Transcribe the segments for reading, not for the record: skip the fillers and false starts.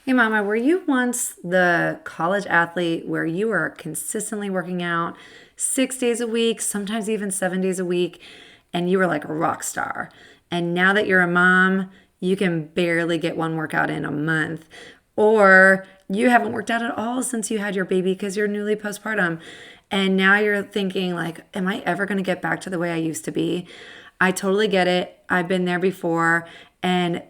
Hey mama, were you once the college athlete where you were consistently working out 6 days a week, sometimes even 7 days a week, and you were like a rock star? And now that you're a mom, you can barely get one workout in a month. Or you haven't worked out at all since you had your baby because you're newly postpartum. And now you're thinking like, am I ever going to get back to the way I used to be? I totally get it. I've been there before. And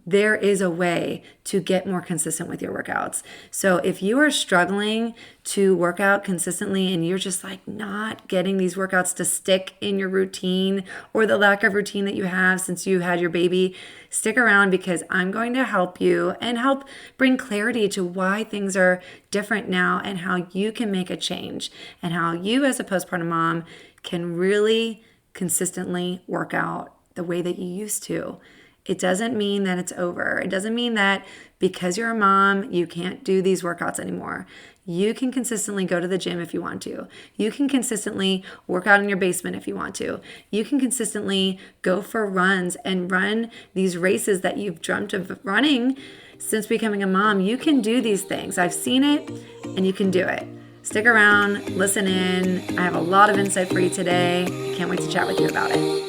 there is a way to get more consistent with your workouts. So if you are struggling to work out consistently and you're just like not getting these workouts to stick in your routine or the lack of routine that you have since you had your baby, stick around because I'm going to help you and help bring clarity to why things are different now and how you can make a change and how you as a postpartum mom can really consistently work out the way that you used to. It doesn't mean that it's over. It doesn't mean that because you're a mom, you can't do these workouts anymore. You can consistently go to the gym if you want to. You can consistently work out in your basement if you want to. You can consistently go for runs and run these races that you've dreamt of running since becoming a mom. You can do these things. I've seen it and you can do it. Stick around, listen in. I have a lot of insight for you today. Can't wait to chat with you about it.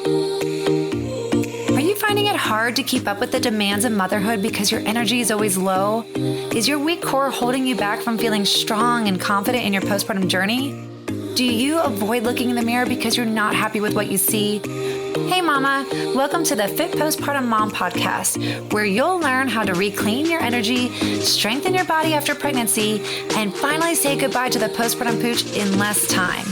Are you finding it hard to keep up with the demands of motherhood because your energy is always low? Is your weak core holding you back from feeling strong and confident in your postpartum journey? Do you avoid looking in the mirror because you're not happy with what you see? Hey mama, welcome to the Fit Postpartum Mom podcast, where you'll learn how to reclaim your energy, strengthen your body after pregnancy, and finally say goodbye to the postpartum pooch in less time.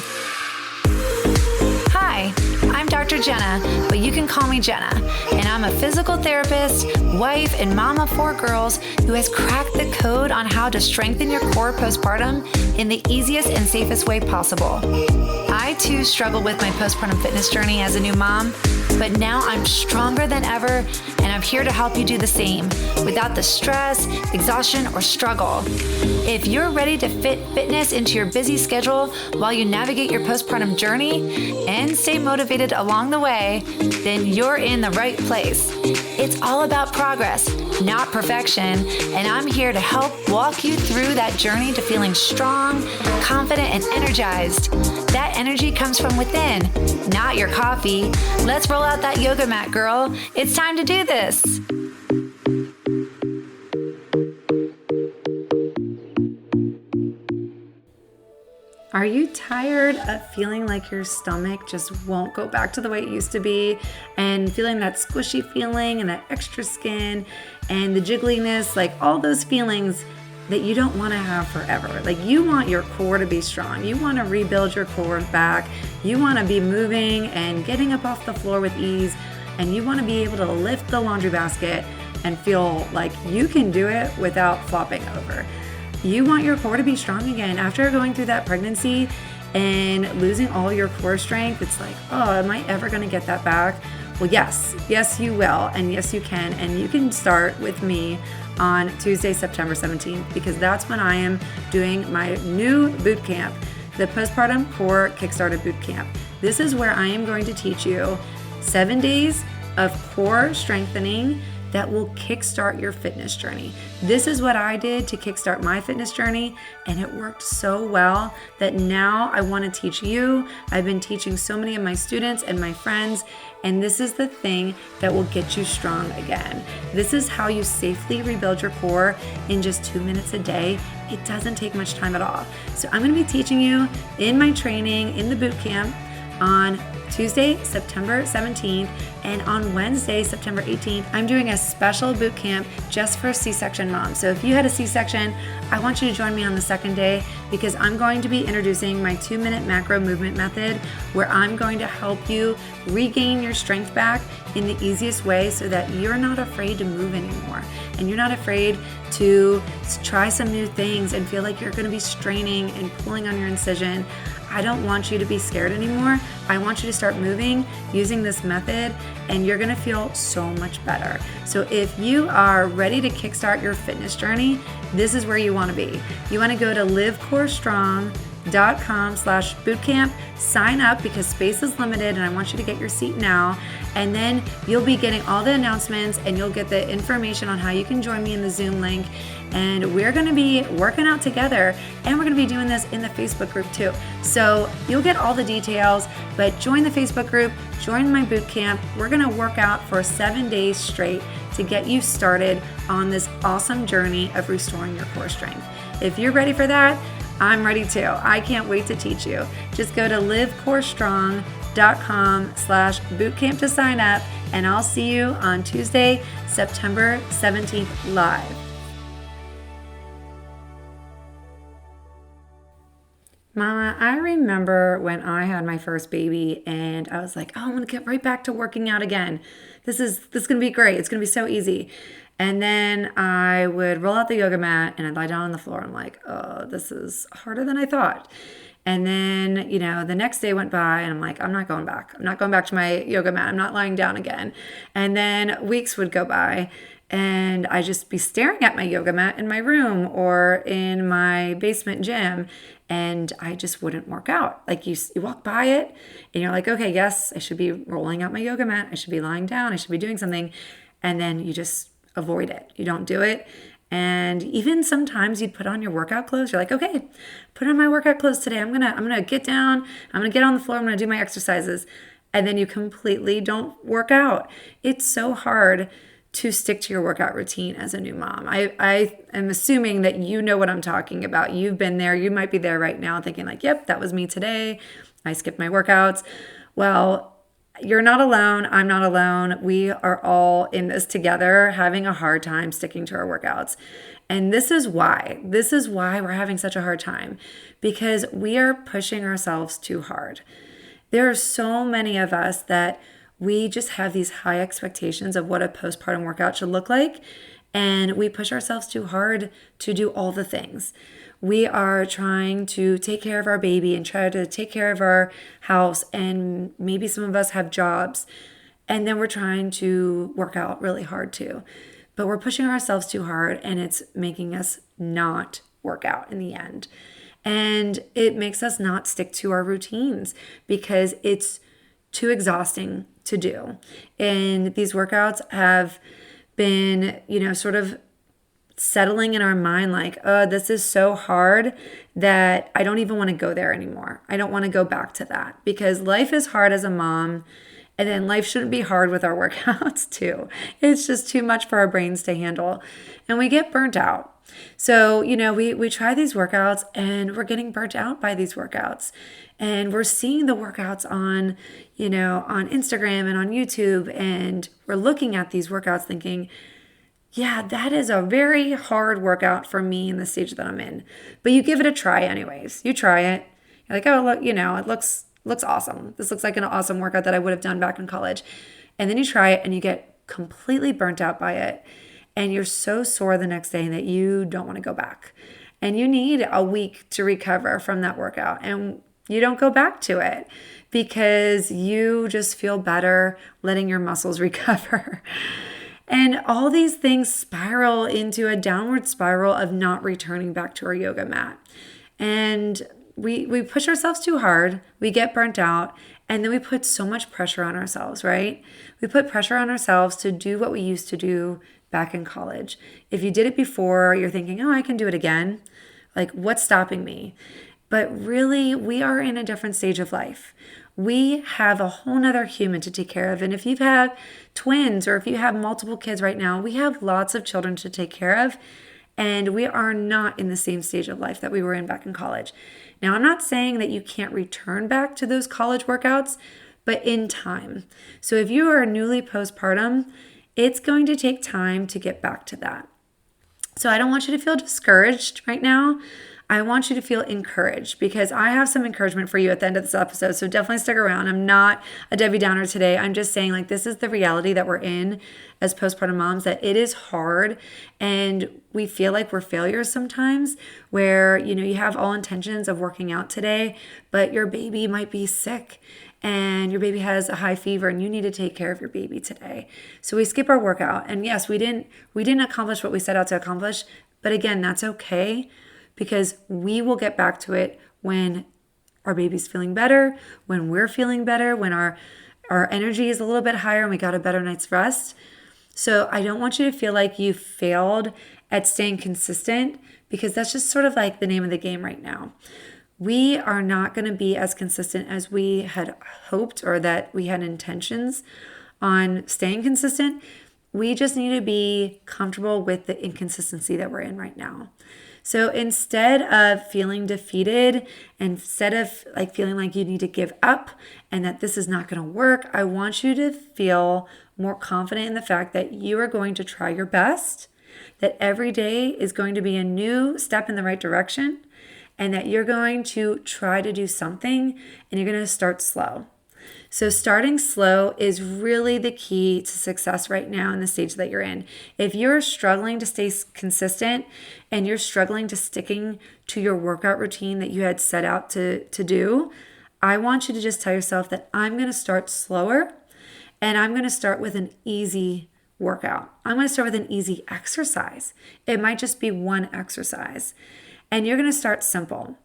Hi, I'm Dr. Jena, but you can call me Jena, and I'm a physical therapist, wife, and mom of 4 girls who has cracked the code on how to strengthen your core postpartum in the easiest and safest way possible. I too struggled with my postpartum fitness journey as a new mom, but now I'm stronger than ever, and I'm here to help you do the same without the stress, exhaustion, or struggle. If you're ready to fit fitness into your busy schedule while you navigate your postpartum journey and stay motivated along the way, then you're in the right place. It's all about progress, not perfection, and I'm here to help walk you through that journey to feeling strong, confident, and energized. That energy comes from within, not your coffee. Let's roll out that yoga mat, girl. It's time to do this. Are you tired of feeling like your stomach just won't go back to the way it used to be and feeling that squishy feeling and that extra skin and the jiggliness, like all those feelings that you don't want to have forever? Like you want your core to be strong. You want to rebuild your core back. You want to be moving and getting up off the floor with ease, and you want to be able to lift the laundry basket and feel like you can do it without flopping over. You want your core to be strong again. After going through that pregnancy and losing all your core strength, it's like, oh, am I ever going to get that back? Well, yes, you will. And yes, you can. And you can start with me on Tuesday, September 17th, because that's when I am doing my new bootcamp, the Postpartum Core Kickstarter Bootcamp. This is where I am going to teach you 7 days of core strengthening that will kickstart your fitness journey. This is what I did to kickstart my fitness journey, and it worked so well that now I want to teach you. I've been teaching so many of my students and my friends, and this is the thing that will get you strong again. This is how you safely rebuild your core in just 2 minutes a day. It doesn't take much time at all. So I'm going to be teaching you in my training in the boot camp on Tuesday, September 17th, and on Wednesday, September 18th, I'm doing a special boot camp just for C-section moms. So if you had a C-section, I want you to join me on the second day because I'm going to be introducing my 2-minute macro movement method where I'm going to help you regain your strength back in the easiest way so that you're not afraid to move anymore and you're not afraid to try some new things and feel like you're going to be straining and pulling on your incision. I don't want you to be scared anymore. I want you to start moving using this method, and you're gonna feel so much better. So if you are ready to kickstart your fitness journey, this is where you wanna be. You wanna go to postpartum.com/bootcamp. Sign up because space is limited and I want you to get your seat now. And then you'll be getting all the announcements and you'll get the information on how you can join me in the Zoom link. And we're going to be working out together, and we're going to be doing this in the Facebook group too. So you'll get all the details, but join the Facebook group, join my boot camp. We're going to work out for 7 days straight to get you started on this awesome journey of restoring your core strength. If you're ready for that, I'm ready too. I can't wait to teach you. Just go to livecorestrong.com/bootcamp to sign up, and I'll see you on Tuesday, September 17th live. Mama, I remember when I had my first baby and I was like, oh, I'm going to get right back to working out again. This is going to be great. It's going to be so easy. And then I would roll out the yoga mat and I'd lie down on the floor. I'm like, oh, this is harder than I thought. And then, the next day went by and I'm like, I'm not going back. I'm not going back to my yoga mat. I'm not lying down again. And then weeks would go by and I'd just be staring at my yoga mat in my room or in my basement gym, and I just wouldn't work out. Like you walk by it and you're like, okay, yes, I should be rolling out my yoga mat. I should be lying down. I should be doing something. And then you just avoid it. You don't do it. And even sometimes you'd put on your workout clothes. You're like, okay, put on my workout clothes today. I'm gonna get down. I'm gonna get on the floor. I'm gonna do my exercises. And then you completely don't work out. It's so hard to stick to your workout routine as a new mom. I am assuming that you know what I'm talking about. You've been there. You might be there right now thinking like, yep, that was me today. I skipped my workouts. Well, you're not alone. I'm not alone. We are all in this together, having a hard time sticking to our workouts. And this is why we're having such a hard time, because we are pushing ourselves too hard. There are so many of us that we just have these high expectations of what a postpartum workout should look like, and we push ourselves too hard to do all the things. We are trying to take care of our baby and try to take care of our house, and maybe some of us have jobs, and then we're trying to work out really hard too. But we're pushing ourselves too hard, and it's making us not work out in the end. And it makes us not stick to our routines because it's too exhausting to do. And these workouts have been, sort of settling in our mind like, oh, this is so hard that I don't even want to go there anymore. I don't want to go back to that because life is hard as a mom. And then life shouldn't be hard with our workouts too. It's just too much for our brains to handle. And we get burnt out. So, we try these workouts and we're getting burnt out by these workouts. And we're seeing the workouts on Instagram and on YouTube. And we're looking at these workouts thinking, yeah, that is a very hard workout for me in the stage that I'm in. But you give it a try anyways. You try it. You're like, oh, look, it looks awesome. This looks like an awesome workout that I would have done back in college. And then you try it and you get completely burnt out by it. And you're so sore the next day that you don't want to go back. And you need a week to recover from that workout. And you don't go back to it because you just feel better letting your muscles recover. And all these things spiral into a downward spiral of not returning back to our yoga mat. And we push ourselves too hard, we get burnt out, and then we put so much pressure on ourselves, right? We put pressure on ourselves to do what we used to do back in college. If you did it before, you're thinking, oh, I can do it again. Like, what's stopping me? But really, we are in a different stage of life. We have a whole nother human to take care of. And if you've had twins or if you have multiple kids right now, we have lots of children to take care of. And we are not in the same stage of life that we were in back in college. Now, I'm not saying that you can't return back to those college workouts, but in time. So if you are newly postpartum, it's going to take time to get back to that. So I don't want you to feel discouraged right now. I want you to feel encouraged because I have some encouragement for you at the end of this episode. So definitely stick around. I'm not a Debbie Downer today. I'm just saying this is the reality that we're in as postpartum moms, that it is hard and we feel like we're failures sometimes where, you have all intentions of working out today, but your baby might be sick and your baby has a high fever and you need to take care of your baby today. So we skip our workout. And yes, we didn't accomplish what we set out to accomplish. But again, that's okay because we will get back to it when our baby's feeling better, when we're feeling better, when our energy is a little bit higher and we got a better night's rest. So I don't want you to feel like you failed at staying consistent, because that's just sort of like the name of the game right now. We are not going to be as consistent as we had hoped or that we had intentions on staying consistent. We just need to be comfortable with the inconsistency that we're in right now. So instead of feeling defeated, instead of like feeling like you need to give up and that this is not going to work, I want you to feel more confident in the fact that you are going to try your best, that every day is going to be a new step in the right direction, and that you're going to try to do something and you're going to start slow. So starting slow is really the key to success right now in the stage that you're in. If you're struggling to stay consistent and you're struggling to sticking to your workout routine that you had set out to do, I want you to just tell yourself that I'm going to start slower and I'm going to start with an easy workout. I'm going to start with an easy exercise. It might just be one exercise. And you're going to start simple.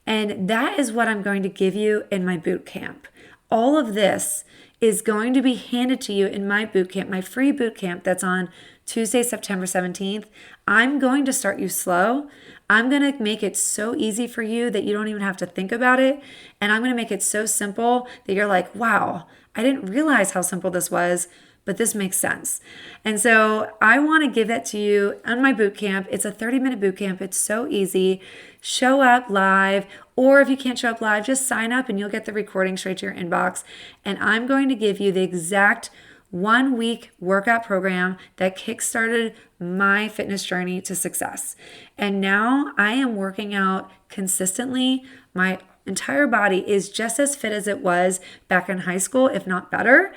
And that is what I'm going to give you in my boot camp. All of this is going to be handed to you in my boot camp, my free boot camp that's on Tuesday, September 17th. I'm going to start you slow. I'm going to make it so easy for you that you don't even have to think about it. And I'm going to make it so simple that you're like, wow, I didn't realize how simple this was, but this makes sense. And so I want to give that to you on my boot camp. It's a 30-minute boot camp. It's so easy. Show up live, or if you can't show up live, just sign up and you'll get the recording straight to your inbox. And I'm going to give you the exact 1-week workout program that kickstarted my fitness journey to success. And now I am working out consistently. My entire body is just as fit as it was back in high school, if not better.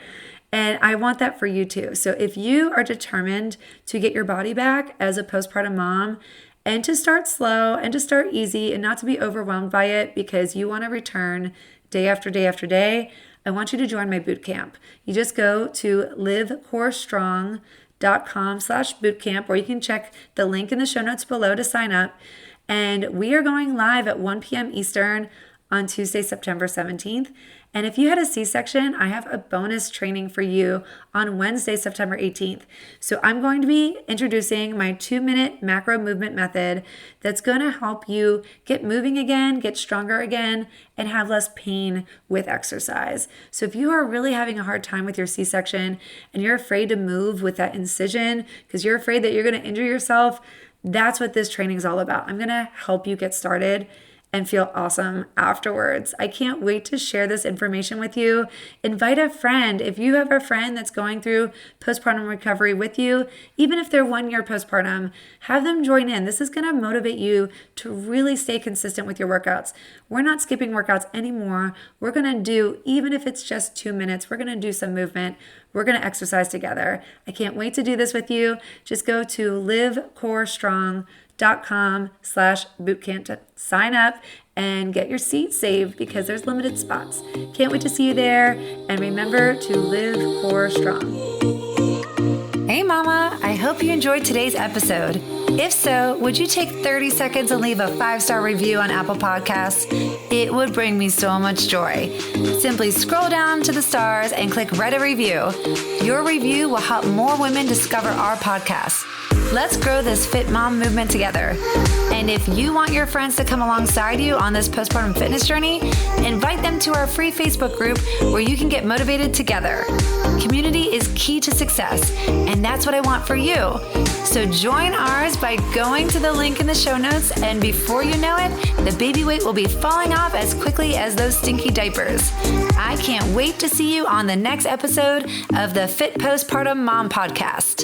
And I want that for you too. So if you are determined to get your body back as a postpartum mom, and to start slow and to start easy and not to be overwhelmed by it because you want to return day after day after day, I want you to join my boot camp. You just go to livecorestrong.com/bootcamp, or you can check the link in the show notes below to sign up. And we are going live at 1 p.m. Eastern on Tuesday, September 17th. And if you had a C-section, I have a bonus training for you on Wednesday, September 18th. So I'm going to be introducing my 2-minute macro movement method that's going to help you get moving again, get stronger again, and have less pain with exercise. So if you are really having a hard time with your C-section and you're afraid to move with that incision because you're afraid that you're going to injure yourself, that's what this training is all about. I'm going to help you get started and feel awesome afterwards. I can't wait to share this information with you. Invite a friend. If you have a friend that's going through postpartum recovery with you, even if they're 1 year postpartum, have them join in. This is going to motivate you to really stay consistent with your workouts. We're not skipping workouts anymore. We're going to do, even if it's just 2 minutes, we're going to do some movement. We're going to exercise together. I can't wait to do this with you. Just go to livecorestrong.com/bootcamp to sign up and get your seat saved because there's limited spots. Can't wait to see you there. And remember to live core strong. Hey mama, I hope you enjoyed today's episode. If so, would you take 30 seconds and leave a 5-star review on Apple Podcasts? It would bring me so much joy. Simply scroll down to the stars and click write a review. Your review will help more women discover our podcast. Let's grow this fit mom movement together. And if you want your friends to come alongside you on this postpartum fitness journey, invite them to our free Facebook group where you can get motivated together. Community is key to success, and that's what I want for you. So join ours by going to the link in the show notes, and before you know it, the baby weight will be falling off as quickly as those stinky diapers. I can't wait to see you on the next episode of the Fit Postpartum Mom Podcast.